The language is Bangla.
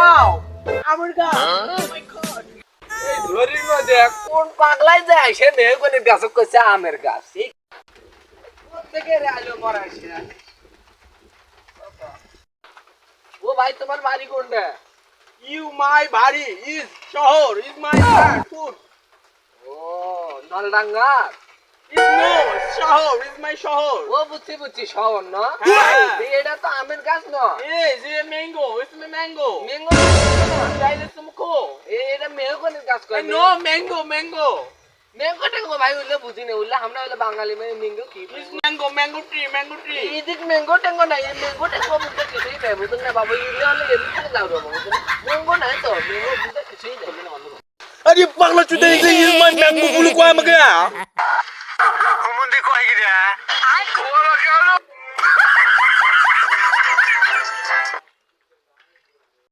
ওয়াও আমের গাছ ও মাই গড এই ধরির মধ্যে কোন পাগলাই যায় সে মেয়ে কোনে গাছ কইছে আমের গাছ এই থেকে রে আলো মরাইছে ও ভাই তোমার বাড়ি কোনটা ইউ মাই বাড়ি ইজ শহর ইজ মাই ফুড ও নলডাঙ্গা ইজ নো শহর ইজ মাই শহর ও বুঝছি শহর না হ্যাঁ। এটা তো আমের গাছ না is a mango is May mango mango চাইলে তুমকো এটা মেয়ে কোনে গাছ কই no mango mango mango tango ভাই হইলে বুঝি না হইলে আমরা হইলে বাঙালি মানে ম্যাঙ্গো কি ইজ ম্যাঙ্গো ম্যাঙ্গো ট্রি ইদিক ম্যাঙ্গো টাঙ্গো নাই ম্যাঙ্গো টাঙ্গো বুঝতে কিছুই নাই বুঝুন না বাবা ইলে হলে এদিকে যাও রে বাবা ম্যাঙ্গো নাই তো ম্যাঙ্গো বুঝতে কিছুই নাই আরে পাগলা চুদে ইজ মাই ম্যাঙ্গো বলে কয় আমাকে কুমন্দি কয় গিরা